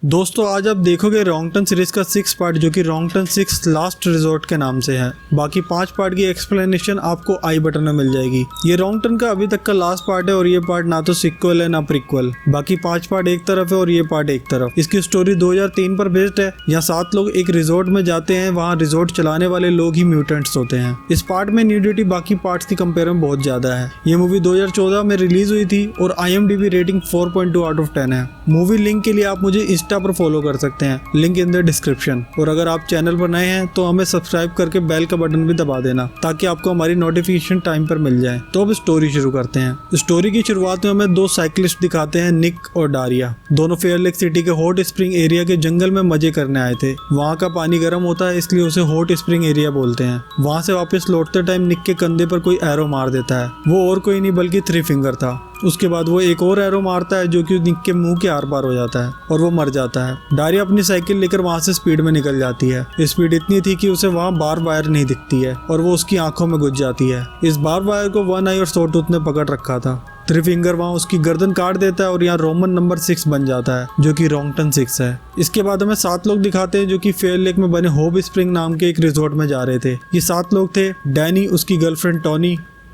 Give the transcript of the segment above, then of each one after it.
दोस्तों आज आप देखोगे रॉन्गटन सीरीज का 6 पार्ट जो कि रॉन्गटन 6 लास्ट रिजॉर्ट के नाम से है। बाकी 5 पार्ट की एक्सप्लेनेशन आपको आई बटन में मिल जाएगी। ये रॉन्गटन का अभी तक का लास्ट पार्ट है और ये पार्ट ना तो सिक्वल है ना प्रीक्वल। बाकी 5 पार्ट एक तरफ है और ये पार्ट एक तरफ। इसकी स्टोरी 2003 पर बेस्ड है। यहाँ 7 लोग एक रिजॉर्ट में जाते हैं, वहाँ रिजॉर्ट चलाने वाले लोग ही म्यूटेंट्स होते हैं। इस पार्ट में न्यूडिटी बाकी पार्ट्स की कंपेयर में बहुत ज्यादा है। ये मूवी 2014 में रिलीज हुई थी और IMDb रेटिंग 4.2 आउट ऑफ 10 है। मूवी लिंक के लिए आप मुझे इंस्टा पर फॉलो कर सकते हैं, लिंक इन द डिस्क्रिप्शन। और अगर आप चैनल पर नए हैं तो हमें सब्सक्राइब करके बेल का बटन भी दबा देना ताकि आपको हमारी नोटिफिकेशन टाइम पर मिल जाए। तो अब स्टोरी शुरू करते हैं। स्टोरी की शुरुआत में हमें 2 साइकिलिस्ट दिखाते हैं, निक और डारिया। दोनों फेयर लेक सिटी के हॉट स्प्रिंग एरिया के जंगल में मजे करने आए थे। वहाँ का पानी गर्म होता है इसलिए उसे हॉट स्प्रिंग एरिया बोलते हैं। वहाँ से वापस लौटते टाइम निक के कंधे पर कोई एरो मार देता है। वो और कोई नहीं बल्कि 3 फिंगर था। उसके बाद वो एक और एरो मारता है जो कि निक के मुंह के आर पार हो जाता है और वो मर जाता है। डारिया अपनी साइकिल लेकर वहाँ से स्पीड में निकल जाती है। स्पीड इतनी थी कि उसे वहाँ बार वायर नहीं दिखती है और वो उसकी आंखों में घुस जाती है। इस बार वायर को वन आई और सॉटूथ ने पकड़ रखा था। 3 फिंगर वहाँ उसकी गर्दन काट देता है और यहाँ रोमन नंबर 6 बन जाता है जो कि रॉन्गटन 6 है। इसके बाद हमें 7 लोग दिखाते हैं जो कि फेयर लेक में बने होप स्प्रिंग नाम के एक रिजॉर्ट में जा रहे थे। ये 7 लोग थे, डैनी, उसकी गर्लफ्रेंड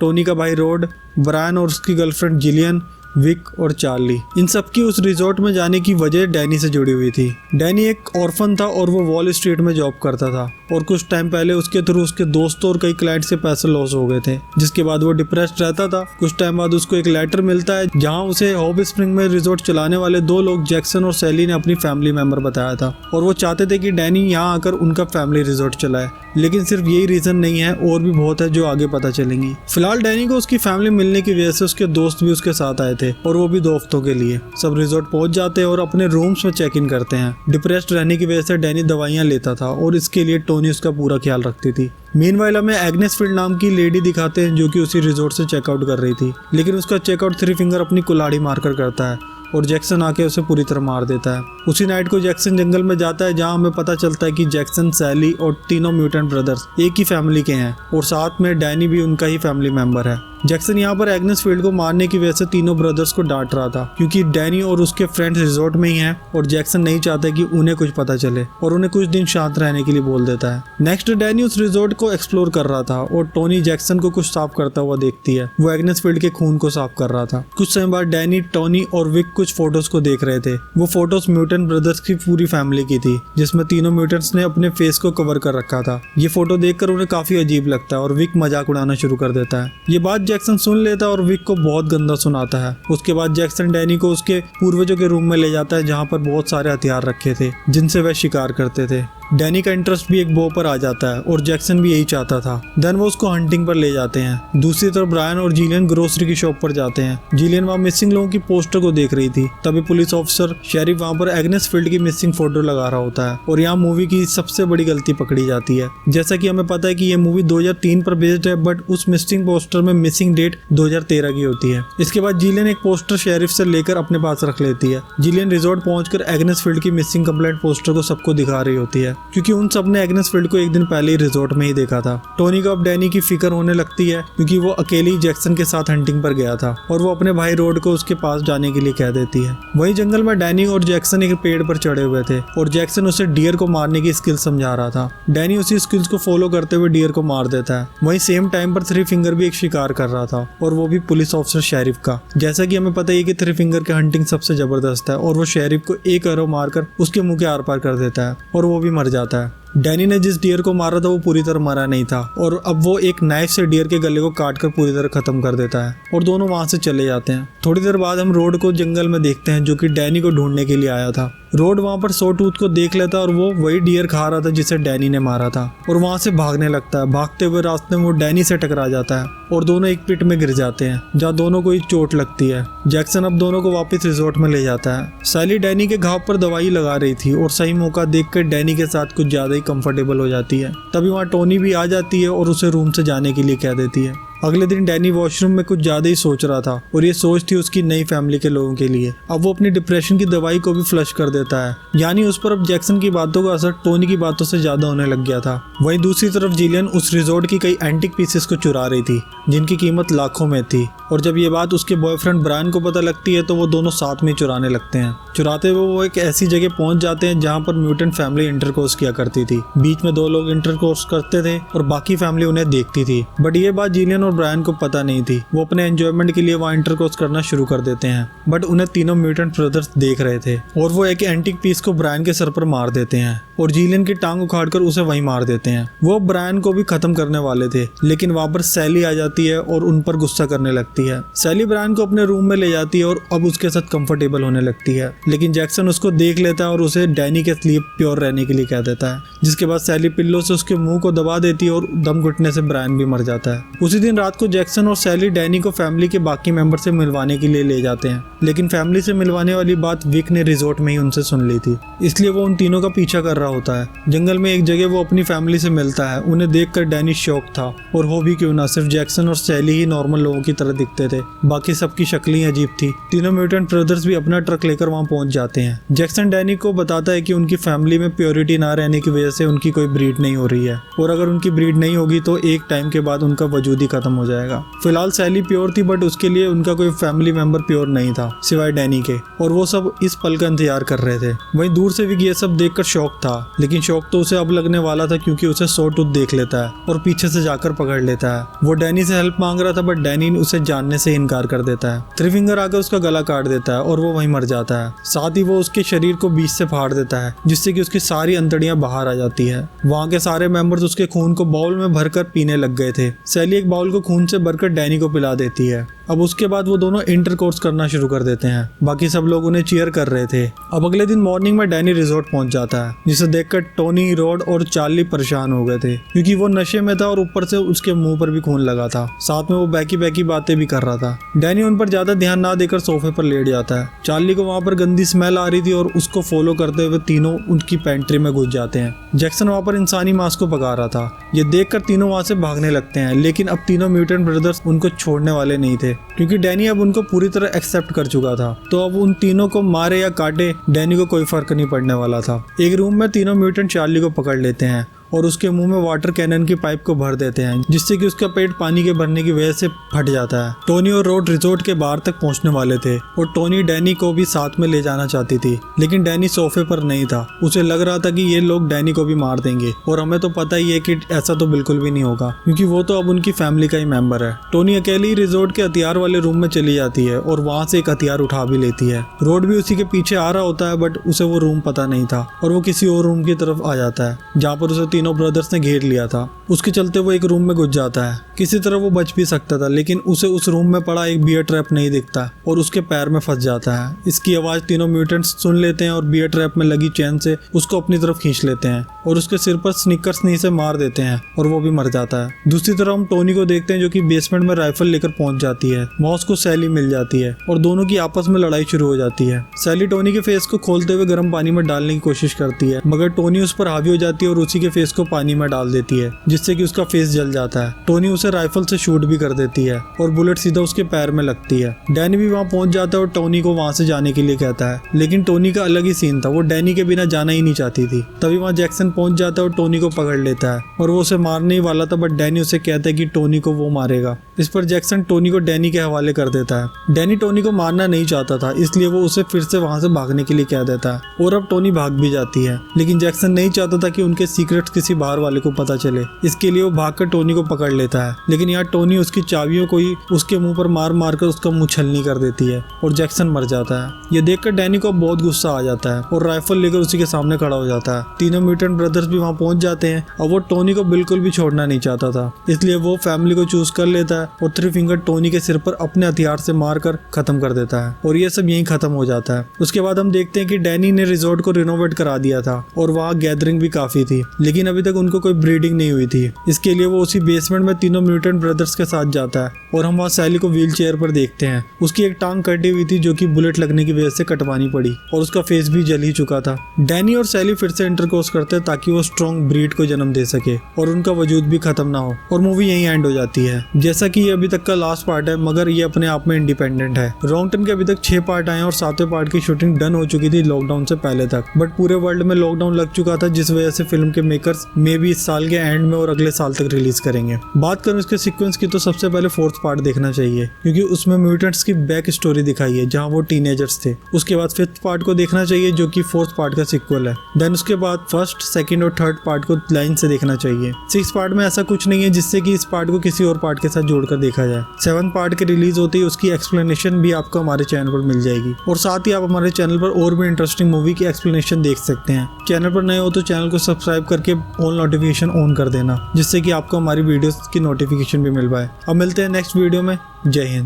टोनी का भाई रोड, ब्रायन और उसकी गर्लफ्रेंड जिलियन, विक और चार्ली। इन सबकी उस रिजॉर्ट में जाने की वजह डैनी से जुड़ी हुई थी। डैनी एक ऑर्फन था और वो वॉल स्ट्रीट में जॉब करता था और कुछ टाइम पहले उसके थ्रू उसके दोस्तों और कई क्लाइंट से पैसे लॉस हो गए थे, जिसके बाद वो डिप्रेस्ड रहता था। कुछ टाइम बाद उसको एक लेटर मिलता है जहाँ उसे होप स्प्रिंग में रिजॉर्ट चलाने वाले 2 लोग जैक्सन और सैली ने अपनी फैमिली मेंबर बताया था और वो चाहते थे कि डैनी यहाँ आकर उनका फैमिली रिजॉर्ट चलाए। लेकिन सिर्फ यही रीजन नहीं है, और भी बहुत है जो आगे पता चलेंगी। फिलहाल डैनी को उसकी फैमिली मिलने की वजह से उसके दोस्त भी उसके साथ आए थे और वो भी 2 हफ्तों के लिए। सब रिजॉर्ट पहुंच जाते हैं और अपने रूम्स में चेक इन करते हैं। डिप्रेस्ड रहने की वजह से डैनी दवाइयां लेता था और इसके लिए टोनी उसका पूरा ख्याल रखती थी। मीनवाइल हमें एग्नेस फील्ड नाम की लेडी दिखाते हैं जो कि उसी रिजॉर्ट से चेकआउट कर रही थी, लेकिन उसका चेकआउट 3 फिंगर अपनी कुल्हाड़ी मारकर करता है और जैक्सन आके उसे पूरी तरह मार देता है। उसी नाइट को जैक्सन जंगल में जाता है जहां हमें पता चलता है कि जैक्सन, सैली और तीनों म्यूटेंट ब्रदर्स एक ही फैमिली के हैं और साथ में डैनी भी उनका ही फैमिली मेंबर है। जैक्सन यहाँ पर एग्नेस फील्ड को मारने की वजह से तीनों ब्रदर्स को डांट रहा था क्योंकि डैनी और उसके फ्रेंड्स रिजॉर्ट में ही हैं और जैक्सन नहीं चाहता कि उन्हें कुछ पता चले और उन्हें कुछ दिन शांत रहने के लिए बोल देता है। नेक्स्ट डैनी उस रिजॉर्ट को एक्सप्लोर कर रहा था और टोनी जैक्सन को कुछ साफ करता हुआ देखती है। वो एग्नेस फील्ड के खून को साफ कर रहा था। कुछ समय बाद डैनी, टोनी और विक कुछ फोटोज को देख रहे थे। वो फोटोज म्यूटेंट ब्रदर्स की पूरी फैमिली की थी जिसमें तीनों म्यूटेंट्स ने अपने फेस को कवर कर रखा था। ये फोटो देखकर उन्हें काफी अजीब लगता है और विक मजाक उड़ाना शुरू कर देता है। ये बात जैक्सन सुन लेता है और विक को बहुत गंदा सुनाता है। उसके बाद जैक्सन डैनी को उसके पूर्वजों के रूम में ले जाता है जहाँ पर बहुत सारे हथियार रखे थे जिनसे वह शिकार करते थे। डैनी का इंटरेस्ट भी एक बो पर आ जाता है और जैक्सन भी यही चाहता था। देन वो उसको हंटिंग पर ले जाते हैं। दूसरी तरफ ब्रायन और जिलियन ग्रोसरी की शॉप पर जाते हैं। जिलियन वहाँ मिसिंग लोगों की पोस्टर को देख रही थी। तभी पुलिस ऑफिसर शेरिफ वहाँ पर एग्नेस फील्ड की मिसिंग फोटो लगा रहा होता है और यहाँ मूवी की सबसे बड़ी गलती पकड़ी जाती है। जैसा कि हमें पता है कि ये मूवी 2003 पर बेस्ड है, बट उस मिसिंग पोस्टर में मिसिंग डेट 2013 की होती है। इसके बाद जिलियन एक पोस्टर शेरिफ से लेकर अपने पास रख लेती है। जिलियन रिजॉर्ट पहुंचकर एग्नेस फील्ड की मिसिंग कंप्लेंट पोस्टर को सबको दिखा रही होती है क्योंकि उन सब ने एग्नेस फील्ड को एक दिन पहले ही रिजॉर्ट में ही देखा था। टोनी को अब डैनी की फिक्र होने लगती है क्योंकि वो अकेली जैक्सन के साथ हंटिंग पर गया था और वो अपने भाई रोड को उसके पास जाने के लिए कह देती है। वहीं जंगल में डैनी और जैक्सन एक पेड़ पर चढ़े हुए थे और जैक्सन उसे डियर को मारने की स्किल समझा रहा था। डैनी उसी स्किल्स को फॉलो करते हुए डियर को मार देता है। वहीं सेम टाइम पर 3 फिंगर भी एक शिकार कर रहा था और वो भी पुलिस ऑफिसर शेरिफ का। जैसा कि हमें पता है कि 3 फिंगर की हंटिंग सबसे जबरदस्त है और वो शेरिफ को एक एरो मारकर उसके मुंह के आर पार कर देता है और वो भी मर जाता है। डैनी ने जिस डियर को मारा था वो पूरी तरह मरा नहीं था और अब वो एक नाइफ से डियर के गले को काटकर पूरी तरह खत्म कर देता है और दोनों वहां से चले जाते हैं। थोड़ी देर बाद हम रोड को जंगल में देखते हैं जो कि डैनी को ढूंढने के लिए आया था। रोड वहां पर सॉटूथ को देख लेता और वो वही डियर खा रहा था जिसे डैनी ने मारा था और वहां से भागने लगता है। भागते हुए रास्ते में वो डैनी से टकरा जाता है और दोनों एक पिट में गिर जाते हैं जहाँ दोनों को एक चोट लगती है। जैक्सन अब दोनों को वापस रिजॉर्ट में ले जाता है। सैली डैनी के घाव पर दवाई लगा रही थी और सही मौका देखकर डैनी के साथ कुछ ज्यादा ही कंफर्टेबल हो जाती है। तभी वहाँ टोनी भी आ जाती है और उसे रूम से जाने के लिए कह देती है। अगले दिन डैनी वॉशरूम में कुछ ज्यादा ही सोच रहा था और ये सोच थी उसकी नई फैमिली के लोगों के लिए। अब वो अपनी डिप्रेशन की दवाई को भी फ्लश कर देता है, यानी उस पर अब जैक्सन की बातों का असर टोनी की बातों से ज्यादा होने लग गया था। वहीं दूसरी तरफ जिलियन उस रिजॉर्ट की कई एंटिक पीसेस को चुरा रही थी जिनकी कीमत लाखों में थी और जब ये बात उसके बॉयफ्रेंड ब्रायन को पता लगती है तो वो दोनों साथ में चुराने लगते हैं। चुराते हुए वो एक ऐसी जगह पहुंच जाते हैं जहाँ पर म्यूटेंट फैमिली इंटरकोर्स किया करती थी। बीच में 2 लोग इंटरकोर्स करते थे और बाकी फैमिली उन्हें देखती थी, बट ये बात जिलियन और ब्रायन को पता नहीं थी। वो अपने एंजॉयमेंट के लिए वहाँ इंटरकोर्स करना शुरू कर देते हैं, बट उन्हें तीनों म्यूटेंट ब्रदर्स देख रहे थे और वो एक एंटीक पीस को ब्रायन के सर पर मार देते हैं और जिलियन की टांग उखाड़कर उसे वहीं मार देते हैं। वो ब्रायन को भी खत्म करने वाले थे, लेकिन वहाँ पर सैली आ जाती है और उन पर गुस्सा करने लगती है। सैली ब्रायन को अपने रूम में ले जाती है और अब उसके साथ कंफर्टेबल होने लगती है, लेकिन जैक्सन उसको देख लेता है और उसे डैनी के स्लीप प्योर रहने के लिए कह देता है, जिसके बाद सैली पिल्लो से उसके मुंह को दबा देती है और दम घुटने से ब्रायन भी मर जाता है। उसी दिन रात को जैक्सन और सैली डैनी को फैमिली के बाकी मेंबर से मिलवाने के लिए ले जाते हैं, लेकिन फैमिली से मिलवाने वाली बात विक ने रिजॉर्ट में ही उनसे सुन ली थी, इसलिए वो उन तीनों का पीछा कर रहा होता है। जंगल में एक जगह वो अपनी फैमिली से मिलता है। उन्हें देखकर डैनी शॉक था, और हो भी क्यों ना, सिर्फ जैक्सन और सैली ही नॉर्मल लोगों की तरह दिखते थे, बाकी सबकी शक्लें ही अजीब थी। तीनों म्यूटेंट ब्रदर्स भी अपना ट्रक लेकर वहाँ पहुंच जाते हैं। जैक्सन डैनी को बताता है कि उनकी फैमिली में प्योरिटी ना रहने की वजह से उनकी कोई ब्रीड नहीं हो रही है, और अगर उनकी ब्रीड नहीं होगी तो एक टाइम के बाद उनका वजूद ही खत्म हो जाएगा। फिलहाल सैली प्योर थी, बट उसके लिए उनका कोई फैमिली मेंबर प्योर नहीं था सिवाय डैनी के, और वो सब इस पल का इंतजार कर रहे थे। वहीं दूर से विक ये सब देखकर शॉक था, लेकिन शॉक तो उसे अब लगने वाला था क्योंकि उसे सॉटूथ देख लेता है और पीछे से जाकर पकड़ लेता है। वो डैनी से हेल्प मांग रहा था, बट डैनी उसे जानने से इनकार कर देता है। थ्री फिंगर आकर उसका गला काट देता है और वो वहीं मर जाता है। साथ ही वो उसके शरीर को बीच से फाड़ देता है, जिससे कि उसकी सारी अंतड़ियां बाहर आ जाती है। वहाँ के सारे मेंबर्स उसके खून को बाउल में भरकर पीने लग गए थे। सैली एक बाउल को खून से भरकर डैनी को पिला देती है। अब उसके बाद वो दोनों इंटरकोर्स करना शुरू कर देते हैं। बाकी सब लोग उन्हें चीयर कर रहे थे। अब अगले दिन मॉर्निंग में डैनी रिजॉर्ट पहुंच जाता है, जिसे देखकर टोनी, रॉड और चार्ली परेशान हो गए थे, क्योंकि वो नशे में था और ऊपर से उसके मुंह पर भी खून लगा था। साथ में वो बैकी बातें भी कर रहा था। डैनी उन पर ज्यादा ध्यान ना देकर सोफे पर लेट जाता है। चार्ली को वहाँ पर गंदी स्मेल आ रही थी और उसको फॉलो करते हुए तीनों उनकी पेंट्री में घुस जाते हैं। जैक्सन वहाँ पर इंसानी मांस को पका रहा था। ये देखकर तीनों वहाँ से भागने लगते हैं, लेकिन अब तीनों म्यूटेंट ब्रदर्स उनको छोड़ने वाले नहीं थे, क्योंकि डैनी अब उनको पूरी तरह एक्सेप्ट कर चुका था। तो अब उन तीनों को मारे या काटे डैनी को कोई फर्क नहीं पड़ने वाला था। एक रूम में तीनों म्यूटेंट चार्ली को पकड़ लेते हैं और उसके मुंह में वाटर कैनन की पाइप को भर देते हैं, जिससे कि उसका पेट पानी के भरने की वजह से फट जाता है। टोनी और रॉड रिजॉर्ट के बाहर तक पहुंचने वाले थे और टोनी डैनी को भी साथ में ले जाना चाहती थी, लेकिन डैनी सोफे पर नहीं था। उसे लग रहा था कि ये लोग डैनी को भी मार देंगे, और हमें तो पता ही है कि ऐसा तो बिल्कुल भी नहीं होगा, क्योंकि वो तो अब उनकी फैमिली का ही मेंबर है। टोनी अकेली रिजॉर्ट के हथियार वाले रूम में चली जाती है और वहाँ से एक हथियार उठा भी लेती है। रॉड भी उसी के पीछे आ रहा होता है, बट उसे वो रूम पता नहीं था और वो किसी और रूम की तरफ आ जाता है, जहाँ पर उसे तीनों ब्रदर्स ने घेर लिया था। उसके चलते वो एक रूम में घुस जाता है। किसी तरह वो बच भी सकता था, लेकिन उसे उस रूम में पड़ा एक बियर ट्रैप नहीं दिखता और उसके पैर में फंस जाता है। इसकी आवाज तीनों म्यूटेंट्स सुन लेते हैं और बियर ट्रैप में लगी चैन से उसको अपनी तरफ खींच लेते हैं और उसके सिर पर स्निकर्स नी से मार देते हैं और वो भी मर जाता है। दूसरी तरफ हम टोनी को देखते हैं, जो कि बेसमेंट में राइफल लेकर पहुंच जाती है। वहाँ उसको सैली मिल जाती है और दोनों की आपस में लड़ाई शुरू हो जाती है। सैली टोनी के फेस को खोलते हुए गर्म पानी में डालने की कोशिश करती है, मगर टोनी उस पर हावी हो जाती है और उसी के फेस को पानी में डाल देती है, जिससे कि उसका फेस जल जाता है। टोनी उसे राइफल से शूट भी कर देती है और बुलेट सीधा उसके पैर में लगती है। डैनी भी वहाँ पहुंच जाता है और टोनी को वहाँ से जाने के लिए कहता है, लेकिन टोनी का अलग ही सीन था। वो डैनी के बिना जाना ही नहीं चाहती थी। तभी वहाँ जैक्सन पहुंच जाता है और टोनी को पकड़ लेता है और वो उसे मारने ही वाला था, बट डैनी उसे कहता है कि टोनी को वो मारेगा। इस पर जैक्सन टोनी को डैनी के हवाले कर देता है। डैनी टोनी को मारना नहीं चाहता था, इसलिए वो उसे फिर से वहाँ से भागने के लिए कह देता है और अब टोनी भाग भी जाती है, लेकिन जैक्सन नहीं चाहता था कि उनके सीक्रेट्स किसी बाहर वाले को पता चले। इसके लिए वो भागकर टोनी को पकड़ लेता है, लेकिन यहाँ टोनी उसकी चाबियों को ही उसके मुंह पर मार मार कर उसका मुंह छलनी कर देती है और जैक्सन मर जाता है। ये देखकर डैनी को बहुत गुस्सा आ जाता है और राइफल लेकर उसी के सामने खड़ा हो जाता है। तीनों म्यूटेंट ब्रदर्स भी वहाँ पहुंच जाते हैं और वो टोनी को बिल्कुल भी छोड़ना नहीं चाहता था, इसलिए वो फैमिली को चूज कर लेता है और थ्री फिंगर टोनी के सिर पर अपने हथियार से मारकर खत्म कर देता है और ये सब यहीं खत्म हो जाता है। उसके बाद हम देखते हैं कि डैनी ने रिजॉर्ट को रिनोवेट करा दिया था और वहाँ गैदरिंग भी काफी थी, लेकिन अभी तक उनको कोई ब्रीडिंग नहीं हुई थी। इसके लिए वो उसी बेसमेंट में तीनों म्यूटेंट ब्रदर्स के साथ जाता है और हम वहाँ सैली को व्हील चेयर पर देखते हैं। उसकी एक टांग कटी हुई थी, जो कि बुलेट लगने की वजह से कटवानी पड़ी और उसका फेस भी जल ही चुका था। डैनी और सैली फिर से इंटरकोर्स करते हैं ताकि वो स्ट्रॉन्ग ब्रीड को जन्म दे सके और उनका वजूद भी खत्म ना हो, और मूवी यहीं एंड हो जाती है। जैसा कि ये अभी तक का लास्ट पार्ट है, मगर ये अपने आप में इंडिपेंडेंट है। रॉन्ग टर्न के अभी तक 6 पार्ट आए और 7वें पार्ट की शूटिंग डन हो चुकी थी लॉकडाउन से पहले तक, बट पूरे वर्ल्ड में लॉकडाउन लग चुका था, जिस वजह से फिल्म के मेकर्स मेकर्स मे भी इस साल के एंड में और अगले साल तक रिलीज करेंगे। बात करूं इसके सीक्वेंस की तो सबसे पहले 4th पार्ट देखना चाहिए क्योंकि उसमें म्यूटेंट्स की बैक स्टोरी दिखाई है जहां वो टीनेजर्स थे। उसके बाद 5th पार्ट को देखना चाहिए जो कि 4th पार्ट का सीक्वल है। देन उसके बाद 1st, 2nd और 3rd पार्ट को लाइन से देखना चाहिए। 6th पार्ट में ऐसा कुछ नहीं है जिससे कि इस पार्ट को किसी और पार्ट के साथ जोड़कर देखा जाए। 7th पार्ट के रिलीज होते ही उसकी एक्सप्लेनेशन भी आपको हमारे चैनल पर मिल जाएगी और साथ ही आप हमारे चैनल पर और भी इंटरेस्टिंग मूवी की एक्सप्लेनेशन देख सकते हैं। चैनल पर नए हो तो चैनल को सब्सक्राइब करके ऑल नोटिफिकेशन ऑन कर देना जिससे कि आपको हमारी वीडियोस की नोटिफिकेशन भी मिल पाए। अब मिलते हैं नेक्स्ट वीडियो में। जय हिंद।